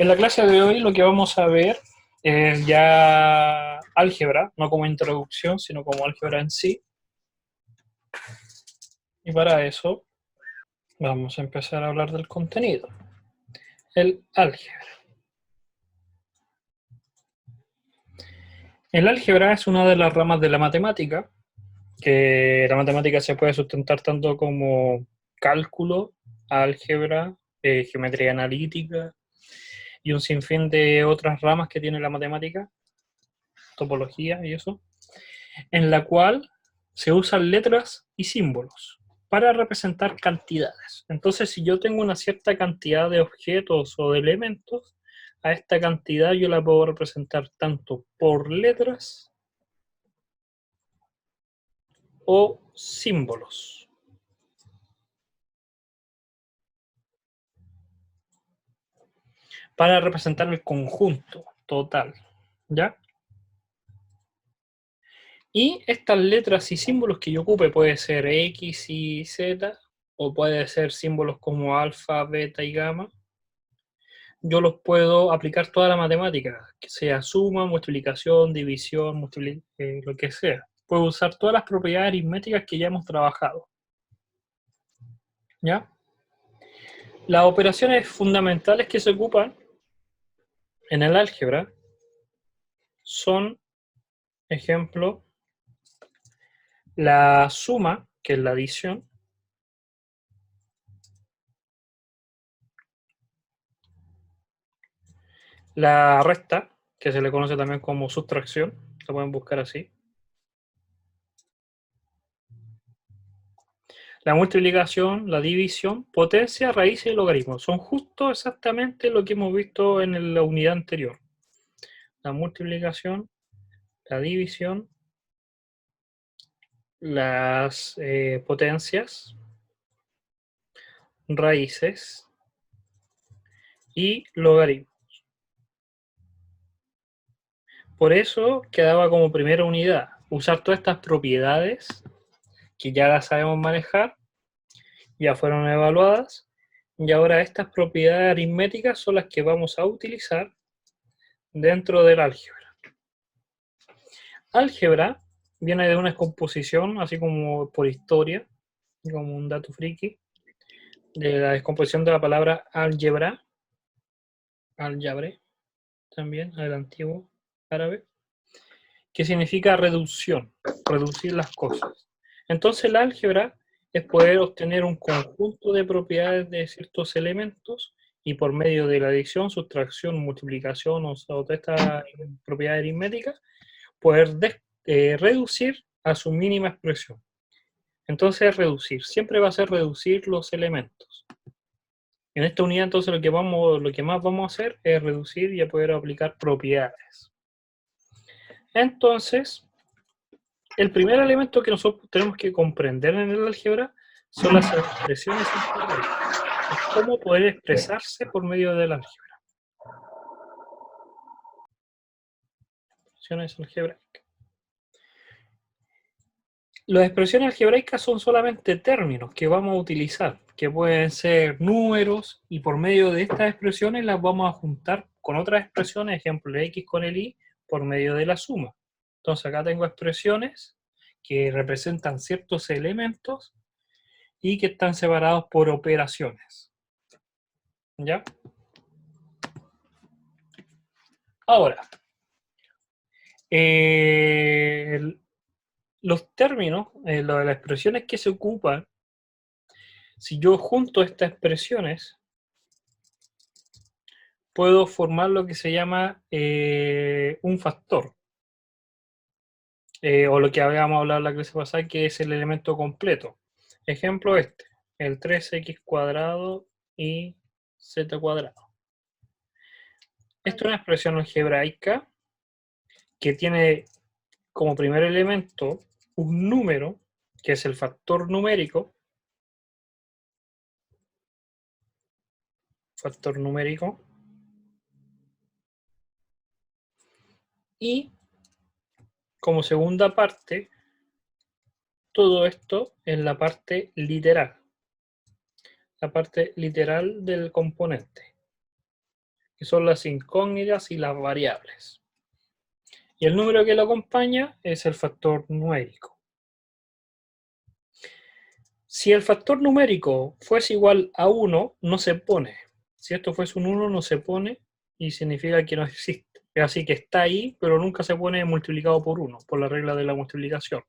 En la clase de hoy lo que vamos a ver es ya álgebra, no como introducción, sino como álgebra en sí. Y para eso vamos a empezar a hablar del contenido. El álgebra. El álgebra es una de las ramas de la matemática, que la matemática se puede sustentar tanto como cálculo, álgebra, geometría analítica y un sinfín de otras ramas que tiene la matemática, topología y eso, en la cual se usan letras y símbolos para representar cantidades. Entonces, si yo tengo una cierta cantidad de objetos o de elementos, a esta cantidad yo la puedo representar tanto por letras o símbolos. Para representar el conjunto total, ¿ya? Y estas letras y símbolos que yo ocupe puede ser X y Z, o puede ser símbolos como alfa, beta y gamma. Yo los puedo aplicar toda la matemática, que sea suma, multiplicación, división, lo que sea. Puedo usar todas las propiedades aritméticas que ya hemos trabajado. ¿Ya? Las operaciones fundamentales que se ocupan en el álgebra son, ejemplo, la suma, que es la adición, la resta, que se le conoce también como sustracción, se pueden buscar así, la multiplicación, la división, potencia, raíces y logaritmos. Son justo exactamente lo que hemos visto en la unidad anterior. La multiplicación, la división, las potencias, raíces y logaritmos. Por eso quedaba como primera unidad usar todas estas propiedades que ya las sabemos manejar, ya fueron evaluadas, y ahora estas propiedades aritméticas son las que vamos a utilizar dentro del álgebra. Álgebra viene de una descomposición, así como por historia, como un dato friki, de la descomposición de la palabra álgebra, álgebre, también, del antiguo árabe, que significa reducción, reducir las cosas. Entonces la álgebra es poder obtener un conjunto de propiedades de ciertos elementos y por medio de la adición, sustracción, multiplicación o toda esta propiedad aritmética, poder reducir a su mínima expresión. Entonces reducir, siempre va a ser reducir los elementos. En esta unidad entonces lo que más vamos a hacer es reducir y a poder aplicar propiedades. Entonces, el primer elemento que nosotros tenemos que comprender en el álgebra son las expresiones algebraicas. Es cómo poder expresarse por medio del álgebra. Expresiones algebraicas. Las expresiones algebraicas son solamente términos que vamos a utilizar, que pueden ser números, y por medio de estas expresiones las vamos a juntar con otras expresiones, ejemplo, X con el Y, por medio de la suma. Entonces acá tengo expresiones que representan ciertos elementos y que están separados por operaciones. ¿Ya? Ahora, los términos, las expresiones que se ocupan, si yo junto estas expresiones, puedo formar lo que se llama un factor, o lo que habíamos hablado en la clase pasada, que es el elemento completo. Ejemplo este, el 3x cuadrado y z cuadrado. Esta es una expresión algebraica que tiene como primer elemento un número, que es el factor numérico, y como segunda parte, todo esto en la parte literal del componente. que son las incógnitas y las variables. Y el número que lo acompaña es el factor numérico. Si el factor numérico fuese igual a 1, no se pone. Si esto fuese un 1, no se pone y significa que no existe. Así que está ahí, pero nunca se pone multiplicado por 1, por la regla de la multiplicación.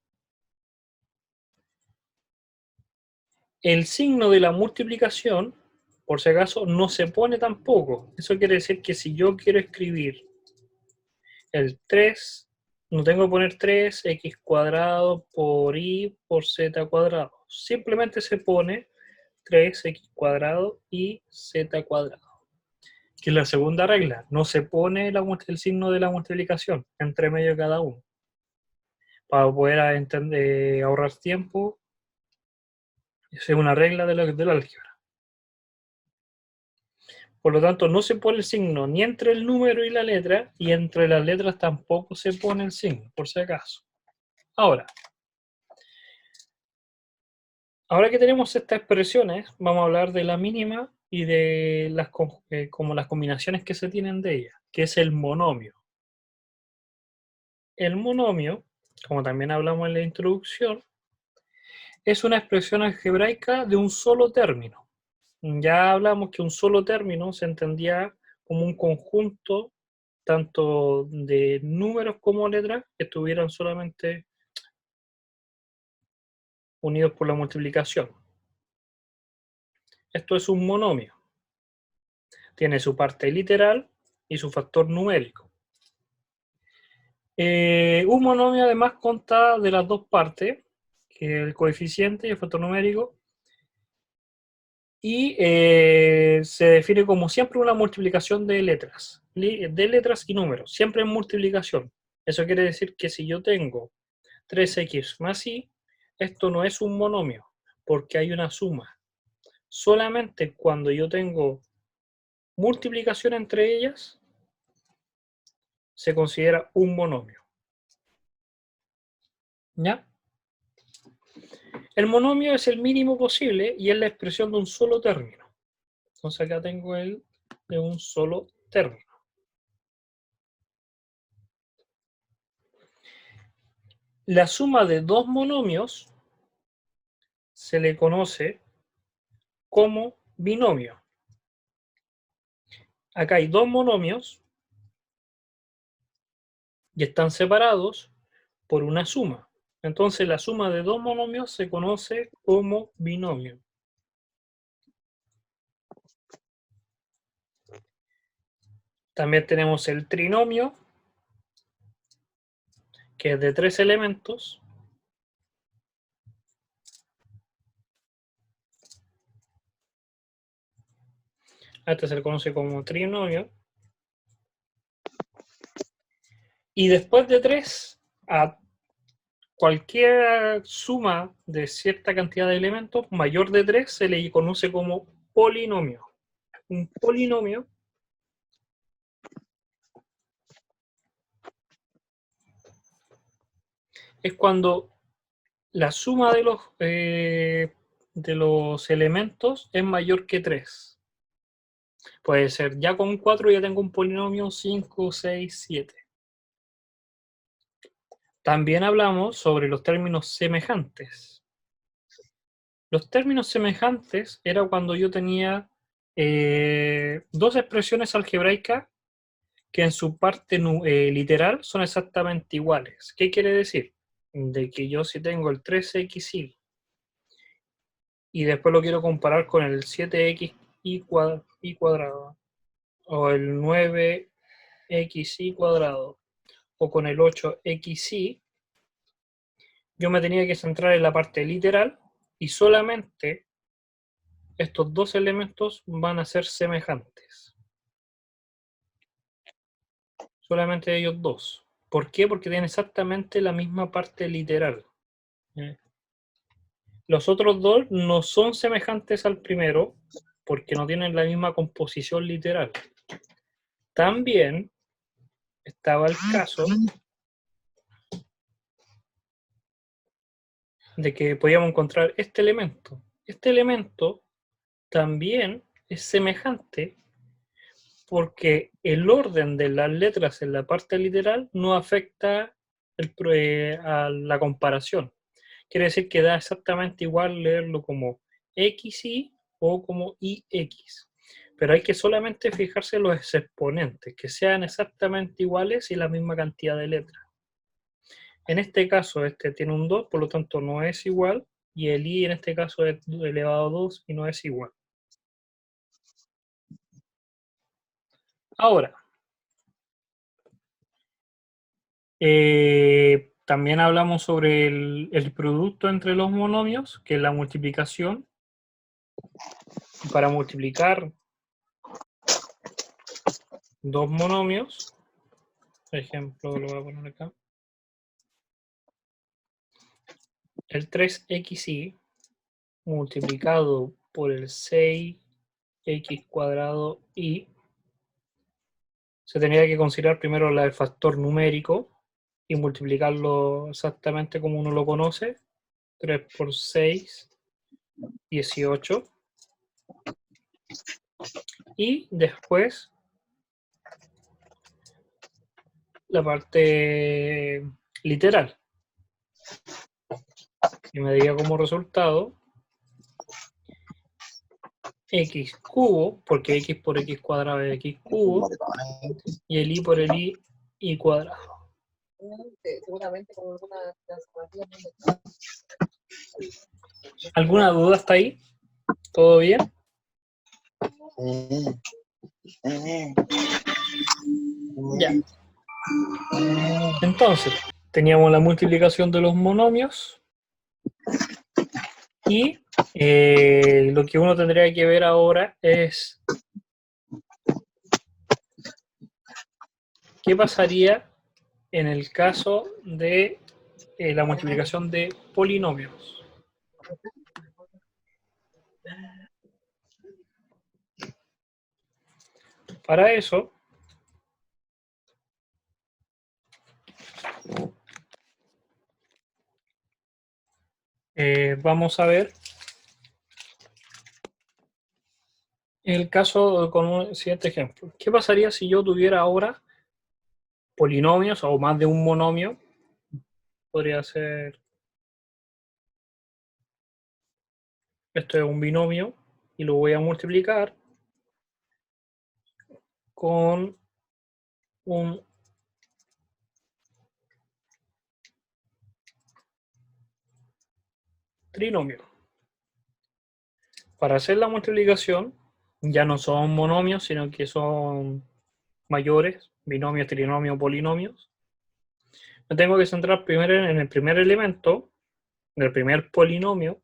El signo de la multiplicación, por si acaso, no se pone tampoco. Eso quiere decir que si yo quiero escribir el 3, no tengo que poner 3x cuadrado por y por z cuadrado. Simplemente se pone 3x cuadrado y z cuadrado. Que es la segunda regla. No se pone el signo de la multiplicación entre medio de cada uno. Para poder ahorrar tiempo, esa es una regla de la álgebra. Por lo tanto, no se pone el signo ni entre el número y la letra, y entre las letras tampoco se pone el signo, por si acaso. Ahora que tenemos estas expresiones, vamos a hablar de la mínima y de como las combinaciones que se tienen de ellas, que es el monomio. El monomio, como también hablamos en la introducción, es una expresión algebraica de un solo término. Ya hablamos que un solo término se entendía como un conjunto tanto de números como letras que estuvieran solamente unidos por la multiplicación. Esto es un monomio. Tiene su parte literal y su factor numérico. Un monomio además consta de las dos partes, que es el coeficiente y el factor numérico, y se define como siempre una multiplicación de letras y números, siempre en multiplicación. Eso quiere decir que si yo tengo 3x más y, esto no es un monomio, porque hay una suma. Solamente cuando yo tengo multiplicación entre ellas, se considera un monomio. ¿Ya? El monomio es el mínimo posible y es la expresión de un solo término. Entonces acá tengo el de un solo término. La suma de dos monomios se le conoce como binomio. Acá hay dos monomios y están separados por una suma. Entonces la suma de dos monomios se conoce como binomio. También tenemos el trinomio, que es de 3 elementos. A este se le conoce como trinomio. Y después de 3, a cualquier suma de cierta cantidad de elementos mayor de 3 se le conoce como polinomio. Un polinomio es cuando la suma de los elementos es mayor que 3. Puede ser, ya con 4 ya tengo un polinomio 5, 6, 7. También hablamos sobre los términos semejantes. Los términos semejantes era cuando yo tenía dos expresiones algebraicas que en su parte literal son exactamente iguales. ¿Qué quiere decir? De que yo si tengo el 3xy y después lo quiero comparar con el 7xy cuadrado, o el 9xy cuadrado, o con el 8xy, yo me tenía que centrar en la parte literal y solamente estos dos elementos van a ser semejantes. Solamente ellos dos. ¿Por qué? Porque tienen exactamente la misma parte literal. Los otros dos no son semejantes al primero porque no tienen la misma composición literal. También estaba el caso de que podíamos encontrar este elemento. Este elemento también es semejante, porque el orden de las letras en la parte literal no afecta a la comparación. Quiere decir que da exactamente igual leerlo como XY o como IX. Pero hay que solamente fijarse en los exponentes, que sean exactamente iguales y la misma cantidad de letras. En este caso, este tiene un 2, por lo tanto no es igual, y el I en este caso es elevado a 2 y no es igual. Ahora, también hablamos sobre el producto entre los monomios, que es la multiplicación. Para multiplicar dos monomios, por ejemplo, lo voy a poner acá, el 3xy multiplicado por el 6x cuadrado y se tendría que considerar primero el factor numérico y multiplicarlo exactamente como uno lo conoce. 3 por 6, 18. Y después la parte literal, que me daría como resultado x cubo, porque x por x cuadrado es x cubo, y el y por el y cuadrado. ¿Alguna duda hasta ahí? ¿Todo bien? Ya. Entonces, teníamos la multiplicación de los monomios y lo que uno tendría que ver ahora es qué pasaría en el caso de la multiplicación de polinomios. Para eso, vamos a ver el caso con un siguiente ejemplo. ¿Qué pasaría si yo tuviera ahora polinomios o más de un monomio? Podría ser, esto es un binomio y lo voy a multiplicar con un trinomio. Para hacer la multiplicación ya no son monomios, sino que son mayores, binomios, trinomios, polinomios. Me tengo que centrar primero en el primer elemento, en el primer polinomio,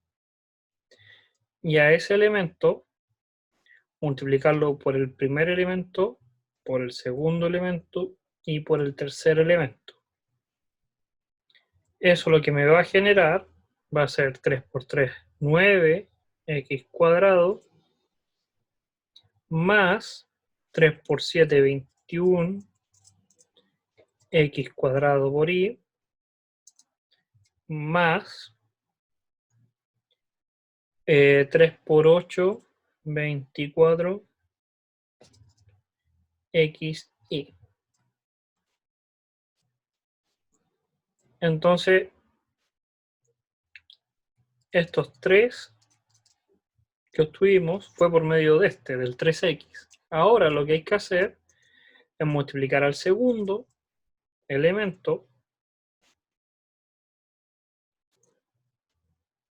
y a ese elemento multiplicarlo por el primer elemento, por el segundo elemento y por el tercer elemento. Eso lo que me va a generar va a ser 3 por 3, 9x cuadrado, más 3 por 7, 21, x cuadrado por y, más 3 por 8, 24, xy. Entonces, estos tres que obtuvimos fue por medio de del 3x. Ahora lo que hay que hacer es multiplicar al segundo elemento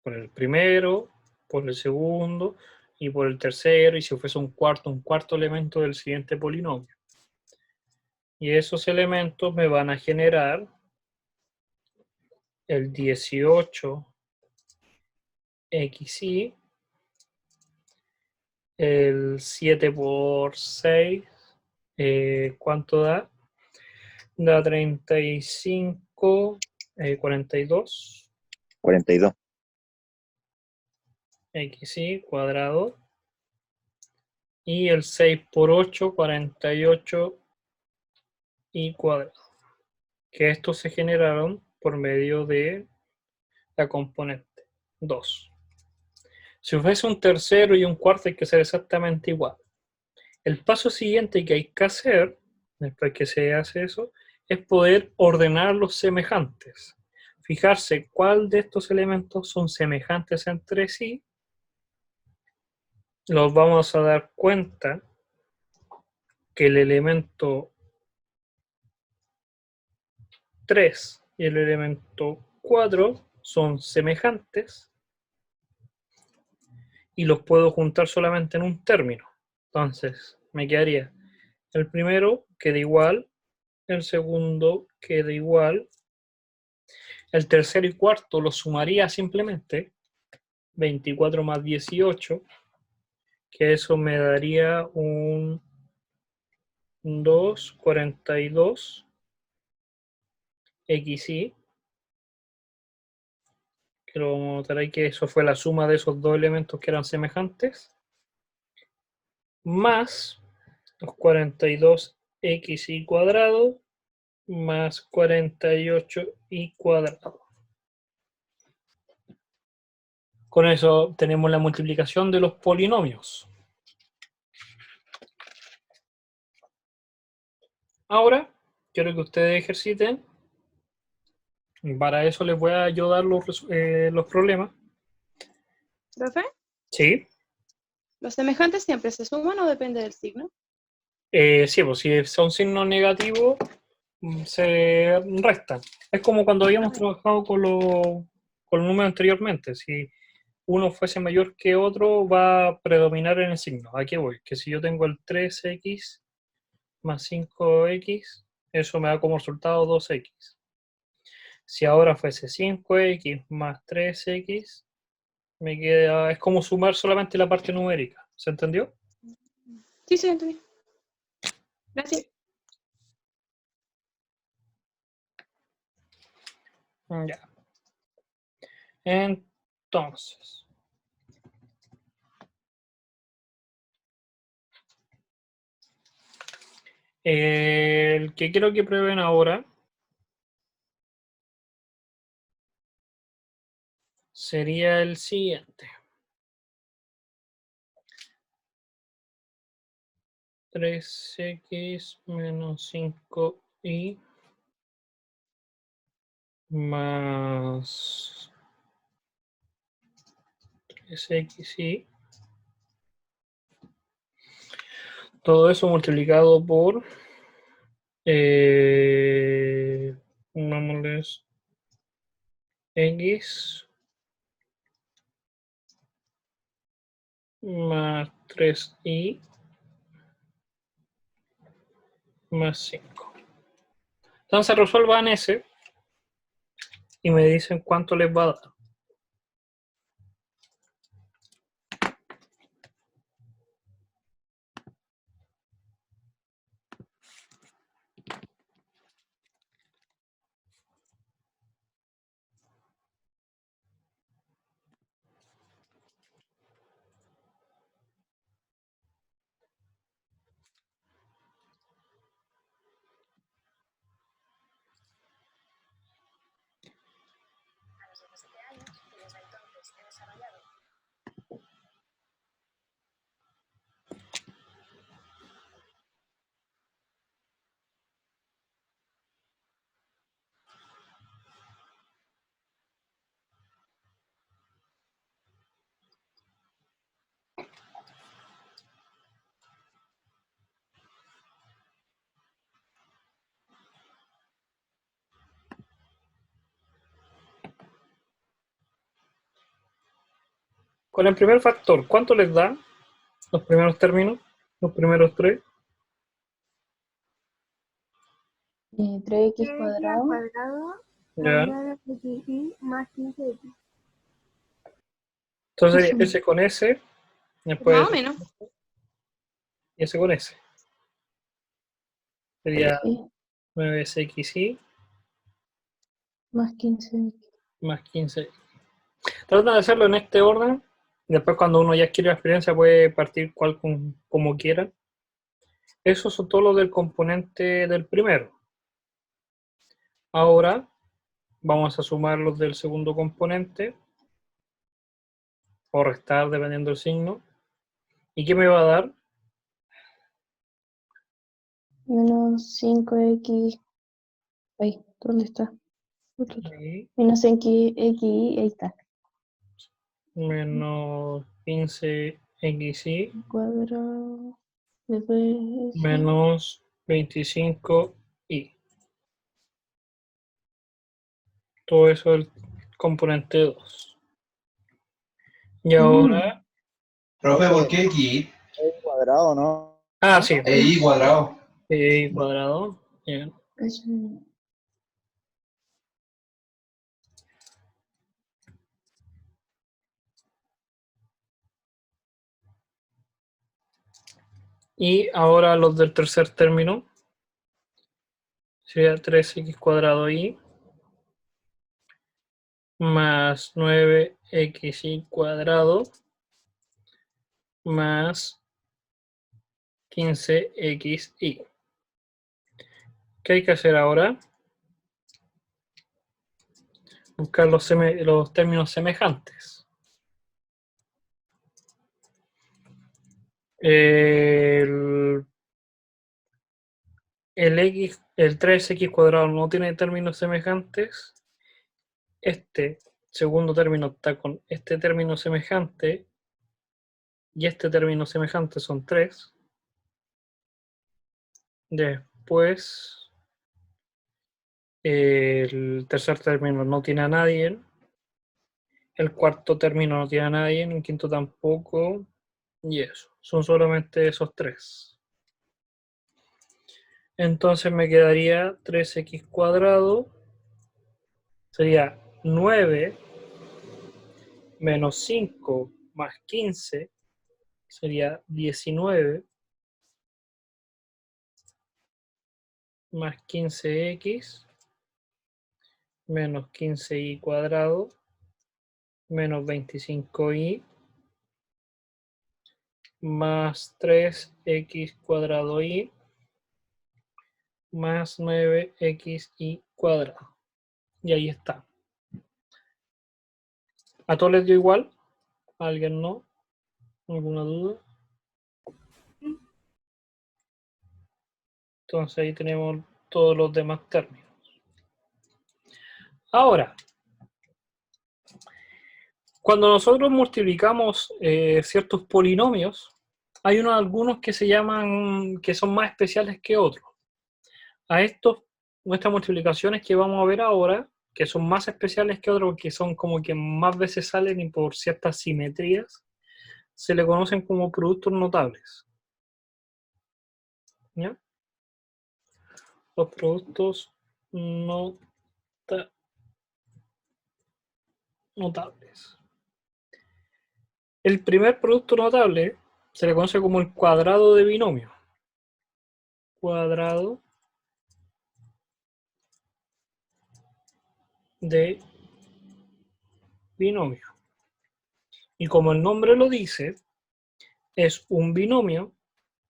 por el primero, por el segundo y por el tercero, y si fuese un cuarto elemento del siguiente polinomio. Y esos elementos me van a generar el 18xy, el 7 por 6, ¿cuánto da? Da 35, 42. 42. Xy cuadrado. Y el 6 por 8, 48 y cuadrado. Que estos se generaron por medio de la componente 2. Si fuese un tercero y un cuarto hay que ser exactamente igual. El paso siguiente que hay que hacer, después que se hace eso, es poder ordenar los semejantes. Fijarse cuál de estos elementos son semejantes entre sí. Nos vamos a dar cuenta que el elemento 3 y el elemento 4 son semejantes y los puedo juntar solamente en un término. Entonces, me quedaría el primero queda igual, el segundo queda igual, el tercero y cuarto lo sumaría simplemente, 24 más 18, que eso me daría un 2, 42, xy, que lo vamos a notar ahí que eso fue la suma de esos dos elementos que eran semejantes, más los 42xy cuadrado, más 48y cuadrado. Con eso tenemos la multiplicación de los polinomios. Ahora, quiero que ustedes ejerciten. Para eso les voy a ayudar los problemas. ¿Profe? Sí. ¿Los semejantes siempre se suman o depende del signo? Sí, pues si son signos negativos, se restan. Es como cuando habíamos trabajado con los números anteriormente. Si uno fuese mayor que otro, va a predominar en el signo. Aquí voy, que si yo tengo el 3x más 5x, eso me da como resultado 2x. Si ahora fuese 5x más 3x, me queda, es como sumar solamente la parte numérica. ¿Se entendió? Sí, sí, entendí. Gracias. Ya. Entonces, el que quiero que prueben ahora sería el siguiente. 3x menos 5y más 3xy. Todo eso multiplicado por pongámosles x más 3y más 5. Entonces resuelvan ese y me dicen cuánto les va a dar. Con el primer factor, ¿cuánto les da los primeros términos? Los primeros tres. 3x cuadrado Ya. más 15x. Entonces ese con ese, después Más o menos. y ese con ese. Sería Sí, 9xy más 15x. más 15. Trata de hacerlo en este orden. Después cuando uno ya adquiere la experiencia puede partir como quiera. Eso son todos los del componente del primero. Ahora vamos a sumar los del segundo componente o restar dependiendo del signo. ¿Y qué me va a dar? Menos 5x. Ahí, ¿dónde está? Ahí, Menos x, ahí está. menos 15xy Cuadrado. Después eso. menos 25y. Todo eso es el componente 2. Y ahora... Profe, ¿por qué aquí? Cuadrado, ¿no? Sí. Y cuadrado. Y cuadrado. Bien. Eso. Y ahora los del tercer término. Sería 3x cuadrado y más 9xy cuadrado más 15xy. ¿Qué hay que hacer ahora? Buscar los términos semejantes. El 3x cuadrado no tiene términos semejantes. Este segundo término está con este término semejante y este término semejante son 3. Después el tercer término no tiene a nadie. El cuarto término no tiene a nadie. El quinto tampoco. Y eso. Son solamente esos 3. Entonces me quedaría 3x cuadrado. Sería 9 menos 5 más 15. Sería 19 más 15x menos 15y cuadrado menos 25y más 3x cuadrado y más 9xy cuadrado. Y ahí está. ¿A todos les dio igual? ¿A alguien no? ¿Alguna duda? Entonces ahí tenemos todos los demás términos. Ahora, cuando nosotros multiplicamos ciertos polinomios, hay algunos que se llaman, que son más especiales que otros. A estos, nuestras multiplicaciones que vamos a ver ahora, que son más especiales que otros, que son como que más veces salen y por ciertas simetrías, se le conocen como productos notables. ¿Ya? Los productos notables. El primer producto notable se le conoce como el cuadrado de binomio. Cuadrado de binomio. Y como el nombre lo dice, es un binomio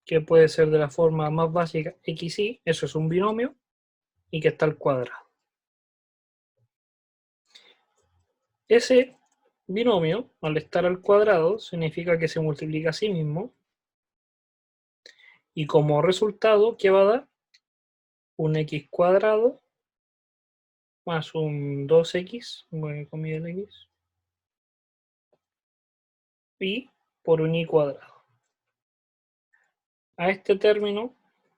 que puede ser de la forma más básica xy, eso es un binomio, y que está al cuadrado. Ese binomio, al estar al cuadrado, significa que se multiplica a sí mismo, y como resultado, ¿qué va a dar? Un x cuadrado más un 2x, voy a comida el x, y por un y cuadrado. A este término,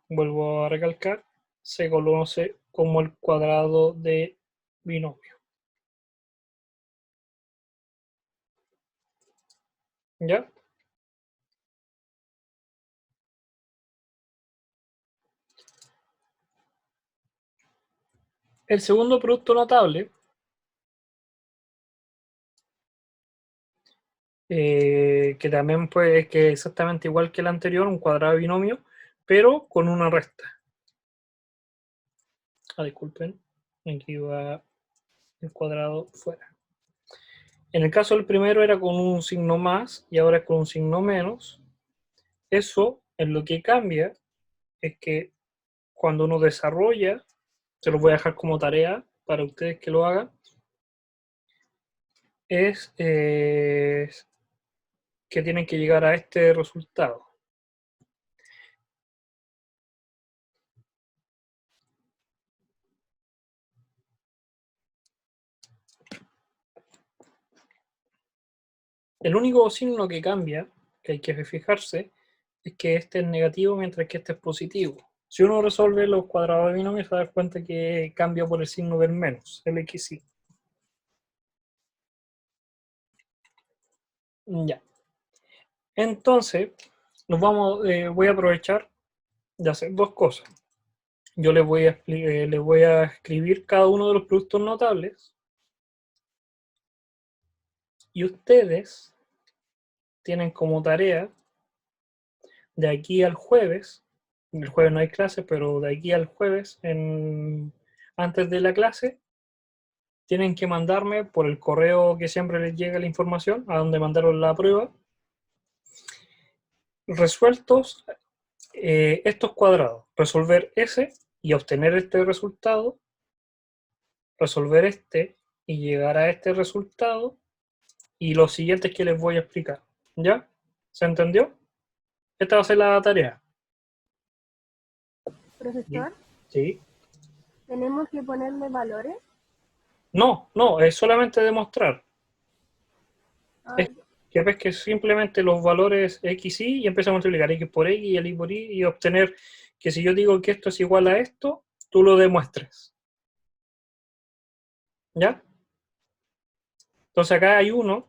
vuelvo a recalcar, se conoce como el cuadrado de binomio. ¿Ya? El segundo producto notable, que también puede que exactamente igual que el anterior, un cuadrado de binomio, pero con una resta. Disculpen, aquí va el cuadrado fuera. En el caso del primero era con un signo más y ahora es con un signo menos. Eso en lo que cambia es que cuando uno desarrolla, se los voy a dejar como tarea para ustedes que lo hagan, es que tienen que llegar a este resultado. El único signo que cambia, que hay que fijarse, es que este es negativo mientras que este es positivo. Si uno resuelve los cuadrados de binomio, se da cuenta que cambia por el signo del menos, el XY. Ya. Entonces, voy a aprovechar de hacer dos cosas. Yo les voy a escribir cada uno de los productos notables y ustedes tienen como tarea de aquí al jueves, el jueves no hay clase, pero de aquí al jueves, antes de la clase, tienen que mandarme por el correo que siempre les llega la información, a donde mandaron la prueba, resueltos estos cuadrados, resolver ese y obtener este resultado, resolver este y llegar a este resultado, y los siguientes que les voy a explicar. ¿Ya? ¿Se entendió? Esta va a ser la tarea. Profesor, ¿Sí? ¿tenemos que ponerle valores? No, es solamente demostrar. Ah, Es que ves que simplemente los valores x, y empieza a multiplicar x por x y el y por y, y obtener que si yo digo que esto es igual a esto, tú lo demuestres. ¿Ya? Entonces acá hay uno,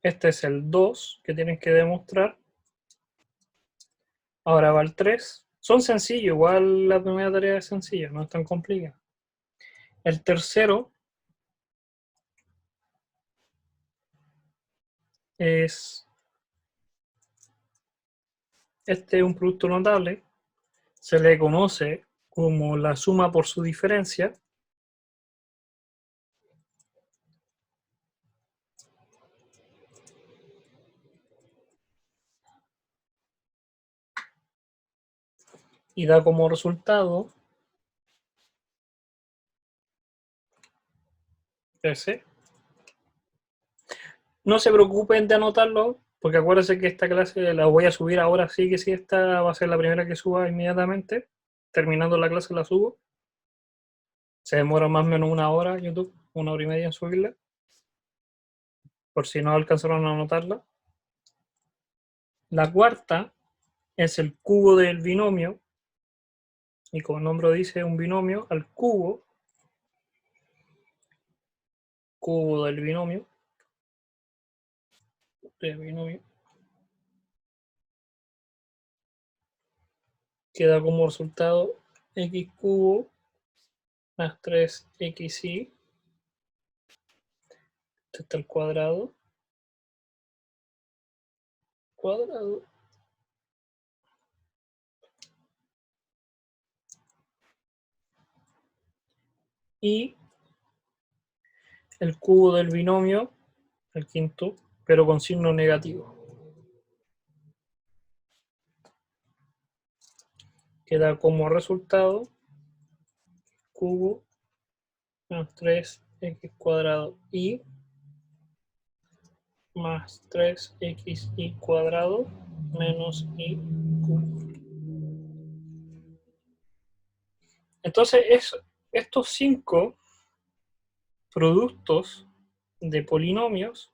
este es el 2 que tienes que demostrar. Ahora va el 3. Son sencillos, igual la primera tarea es sencilla, no es tan complicada. El tercero es este es un producto notable, se le conoce como la suma por su diferencia. Y da como resultado ese. No se preocupen de anotarlo, porque acuérdense que esta clase la voy a subir ahora, sí que sí, esta va a ser la primera que suba inmediatamente. Terminando la clase la subo. Se demora más o menos una hora YouTube, 1 hora y media en subirla, por si no alcanzaron a anotarla. La cuarta es el cubo del binomio, y como el nombre dice, un binomio al cubo del binomio, que da como resultado x cubo más 3xy, este está el cuadrado, y el cubo del binomio, el quinto, pero con signo negativo, que da como resultado cubo más 3x cuadrado y más 3xy cuadrado menos y cubo. Entonces, estos 5 productos de polinomios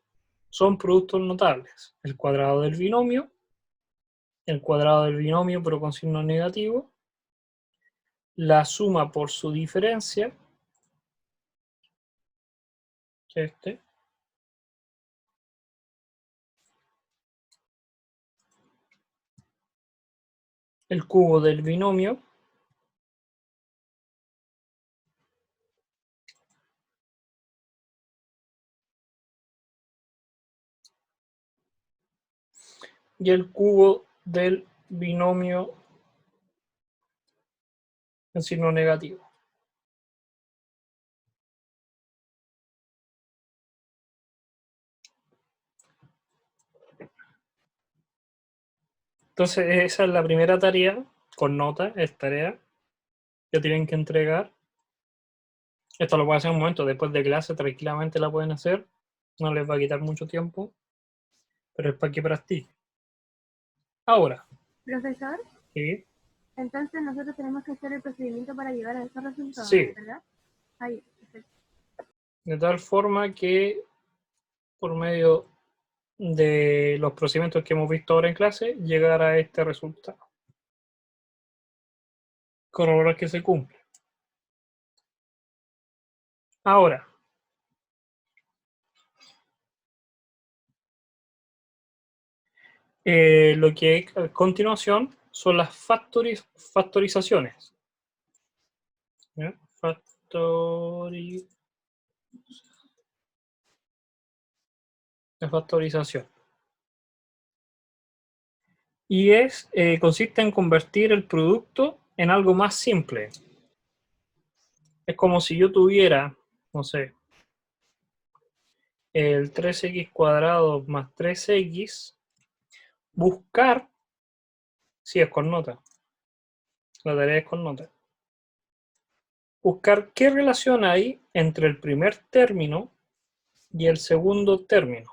son productos notables. El cuadrado del binomio, el cuadrado del binomio pero con signo negativo, la suma por su diferencia, que es este, el cubo del binomio, y el cubo del binomio en signo negativo. Entonces, esa es la primera tarea, con nota, es tarea que tienen que entregar. Esto lo pueden hacer en un momento, después de clase, tranquilamente la pueden hacer, no les va a quitar mucho tiempo, pero es para que practiquen. Ahora, profesor, ¿sí? entonces nosotros tenemos que hacer el procedimiento para llegar a esos resultados, Sí. ¿verdad? Ahí, perfecto. De tal forma que por medio de los procedimientos que hemos visto ahora en clase, llegar a este resultado. Corroborar que se cumple. Ahora, lo que hay a continuación son las factorizaciones. ¿Ya? La factorización. Y consiste en convertir el producto en algo más simple. Es como si yo tuviera, no sé, el 3x cuadrado más 3x, buscar, si es con nota, la tarea es con nota, buscar qué relación hay entre el primer término y el segundo término.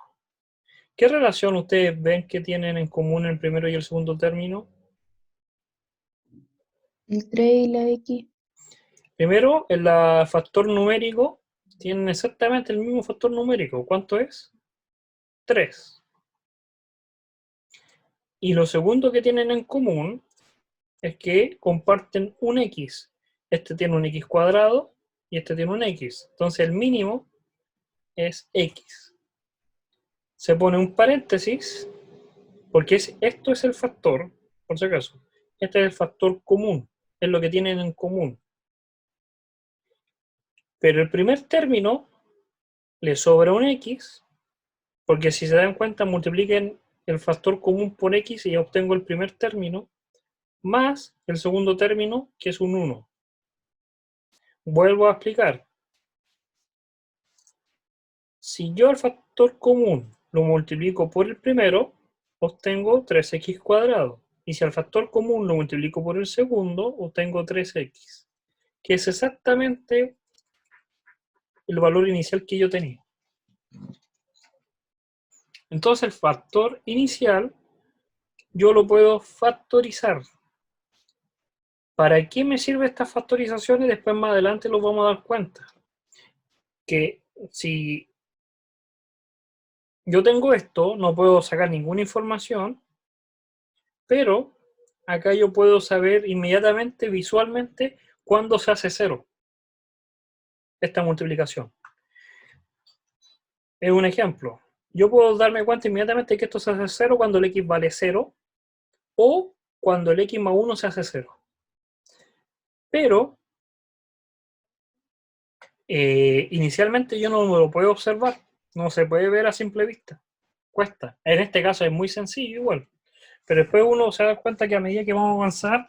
¿Qué relación ustedes ven que tienen en común el primero y el segundo término? El 3 y la X. Primero, el factor numérico tienen exactamente el mismo factor numérico. ¿Cuánto es? 3. Y lo segundo que tienen en común es que comparten un x. Este tiene un x cuadrado y este tiene un x. Entonces el mínimo es x. Se pone un paréntesis porque esto es el factor, por si acaso. Este es el factor común, es lo que tienen en común. Pero el primer término le sobra un x, porque si se dan cuenta, multipliquen el factor común por x y obtengo el primer término, más el segundo término, que es un 1. Vuelvo a explicar. Si yo el factor común lo multiplico por el primero, obtengo 3x cuadrado. Y si al factor común lo multiplico por el segundo, obtengo 3x, que es exactamente el valor inicial que yo tenía. Entonces el factor inicial yo lo puedo factorizar. ¿Para qué me sirve esta factorización? Y después más adelante lo vamos a dar cuenta. Que si yo tengo esto, no puedo sacar ninguna información, pero acá yo puedo saber inmediatamente, visualmente, cuándo se hace cero esta multiplicación. Es un ejemplo. Yo puedo darme cuenta inmediatamente que esto se hace cero cuando el x vale 0 o cuando el x más 1 se hace 0. Pero inicialmente yo no lo puedo observar, no se puede ver a simple vista. Cuesta. En este caso es muy sencillo igual. Pero después uno se da cuenta que a medida que vamos a avanzar,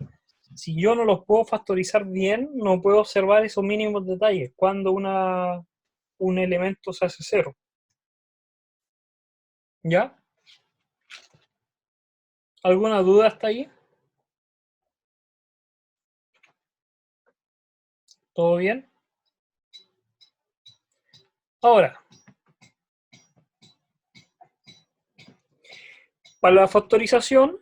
si yo no los puedo factorizar bien, no puedo observar esos mínimos detalles cuando un elemento se hace cero. ¿Ya? ¿Alguna duda hasta ahí? ¿Todo bien? Ahora, para la factorización,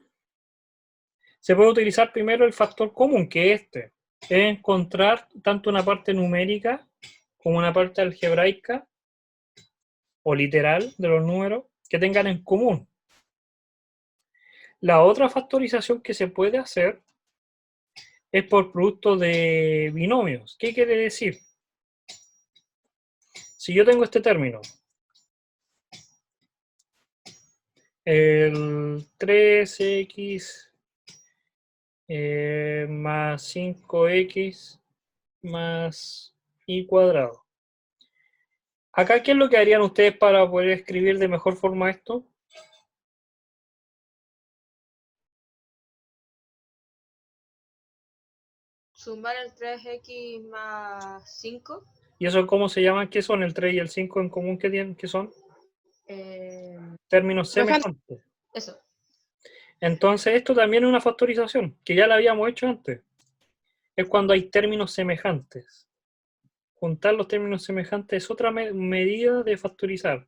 se puede utilizar primero el factor común, que es este. Es encontrar tanto una parte numérica como una parte algebraica o literal de los números que tengan en común. La otra factorización que se puede hacer es por producto de binomios. ¿Qué quiere decir? Si yo tengo este término, el 3x más 5x más y cuadrado. Acá, ¿qué es lo que harían ustedes para poder escribir de mejor forma esto? Sumar el 3x más 5. ¿Y eso cómo se llaman? ¿Qué son el 3 y el 5 en común? ¿Qué son? Términos semejantes. Eso. Entonces, esto también es una factorización, que ya la habíamos hecho antes. Es cuando hay términos semejantes. Juntar los términos semejantes es otra medida de factorizar.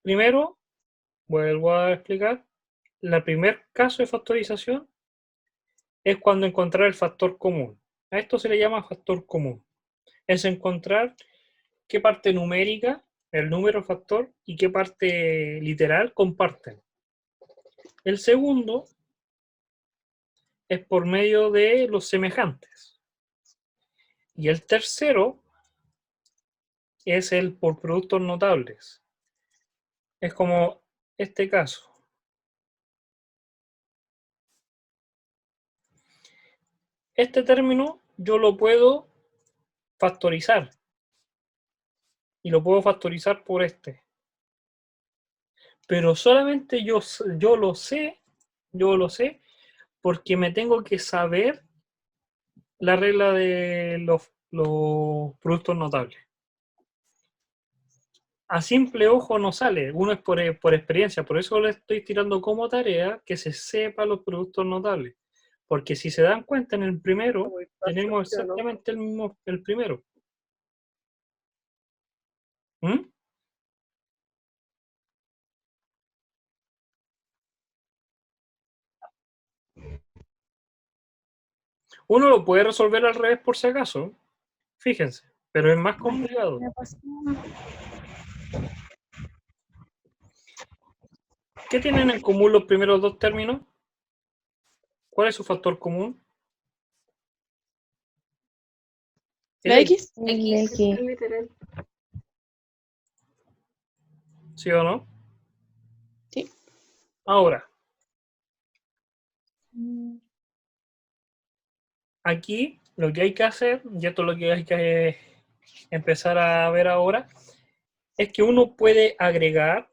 Primero, vuelvo a explicar, el primer caso de factorización es cuando encontrar el factor común. A esto se le llama factor común. Es encontrar qué parte numérica el número factor y qué parte literal comparten. El segundo es por medio de los semejantes. Y el tercero es el por productos notables. Es como este caso. Este término yo lo puedo factorizar. Y lo puedo factorizar por este. Pero solamente yo lo sé porque me tengo que saber la regla de los productos notables. A simple ojo no sale, uno es por experiencia, por eso le estoy tirando como tarea que se sepa los productos notables. Porque si se dan cuenta en el primero, tenemos exactamente el primero. ¿Mm? Uno lo puede resolver al revés por si acaso, fíjense, pero es más complicado. ¿Qué tienen en común los primeros dos términos? ¿Cuál es su factor común? ¿La X? El X. X. Literal. ¿Sí o no? Sí. Ahora, aquí lo que hay que hacer, y esto es lo que hay que empezar a ver ahora, es que uno puede agregar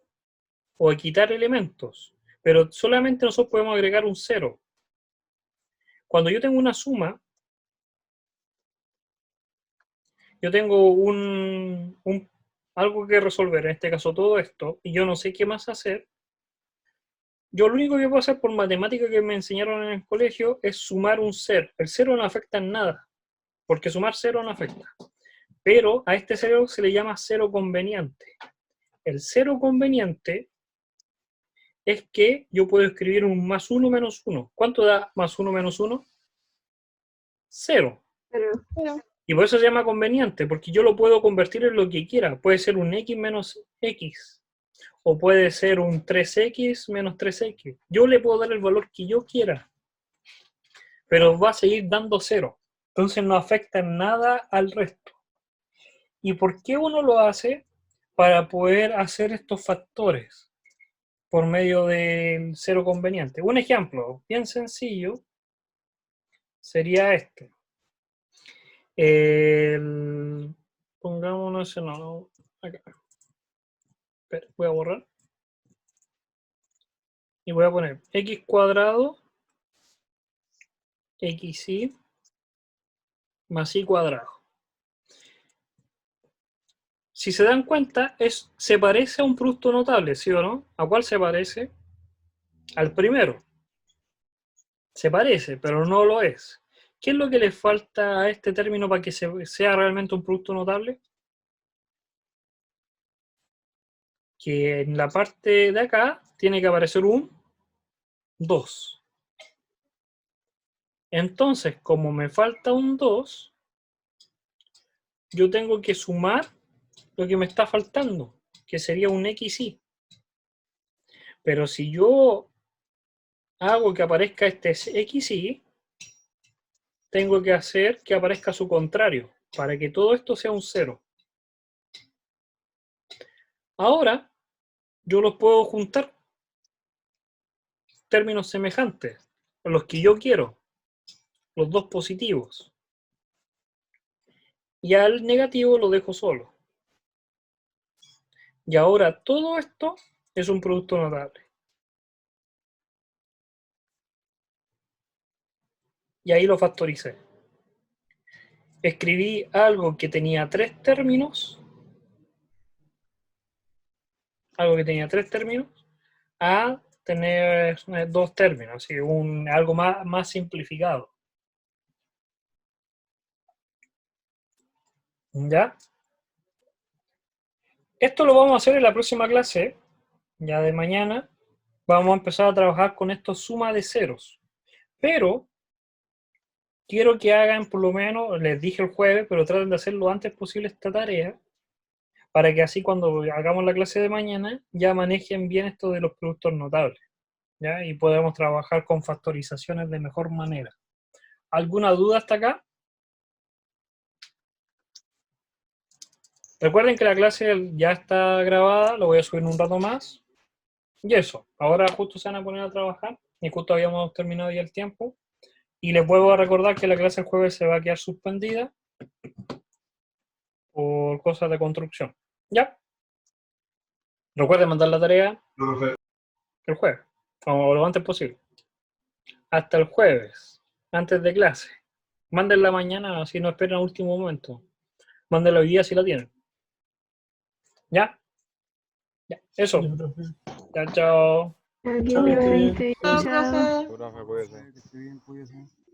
o quitar elementos, pero solamente nosotros podemos agregar un 0. Cuando yo tengo una suma, yo tengo algo que resolver, en este caso todo esto, y yo no sé qué más hacer, yo lo único que puedo hacer por matemática que me enseñaron en el colegio es sumar un 0. El 0 no afecta en nada, porque sumar 0 no afecta. Pero a este 0 se le llama 0 conveniente. El 0 conveniente es que yo puedo escribir un más 1 menos 1. ¿Cuánto da más 1 menos 1? 0. Pero Y por eso se llama conveniente, porque yo lo puedo convertir en lo que quiera. Puede ser un x menos x, o puede ser un 3x menos 3x. Yo le puedo dar el valor que yo quiera, pero va a seguir dando 0. Entonces no afecta en nada al resto. ¿Y por qué uno lo hace? Para poder hacer estos factores por medio del 0 conveniente. Un ejemplo bien sencillo sería este. Pongámonos ese, no, acá. Espera, voy a borrar. Y voy a poner x cuadrado, xy, más y cuadrado. Si se dan cuenta, se parece a un producto notable, ¿sí o no? ¿A cuál se parece? Al primero. Se parece, pero no lo es. ¿Qué es lo que le falta a este término para que sea realmente un producto notable? Que en la parte de acá tiene que aparecer un 2. Entonces, como me falta un 2, yo tengo que sumar lo que me está faltando, que sería un xy. Pero si yo hago que aparezca este xy, tengo que hacer que aparezca su contrario, para que todo esto sea un 0. Ahora, yo los puedo juntar, términos semejantes, los que yo quiero, los dos positivos. Y al negativo lo dejo solo. Y ahora todo esto es un producto notable. Y ahí lo factoricé. Escribí algo que tenía 3 términos, a tener 2 términos, así algo más simplificado. ¿Ya? Esto lo vamos a hacer en la próxima clase, ya de mañana. Vamos a empezar a trabajar con esto suma de ceros. Pero quiero que hagan por lo menos, les dije el jueves, pero traten de hacer lo antes posible esta tarea, para que así cuando hagamos la clase de mañana ya manejen bien esto de los productos notables, ¿ya? Y podamos trabajar con factorizaciones de mejor manera. ¿Alguna duda hasta acá? Recuerden que la clase ya está grabada, lo voy a subir en un rato más. Y eso, ahora justo se van a poner a trabajar y justo habíamos terminado ya el tiempo. Y les vuelvo a recordar que la clase el jueves se va a quedar suspendida por cosas de construcción. ¿Ya? Recuerden mandar la tarea Profe. el jueves, o lo antes posible. Hasta el jueves, antes de clase. Mándenla mañana, así no esperen al último momento. Mándenla hoy día si la tienen. ¿Ya? Ya, eso. Chao, chao. Aquí, Chao. profe, Chao, chao. profe. Profe, cuídese. Que esté bien, cuídese.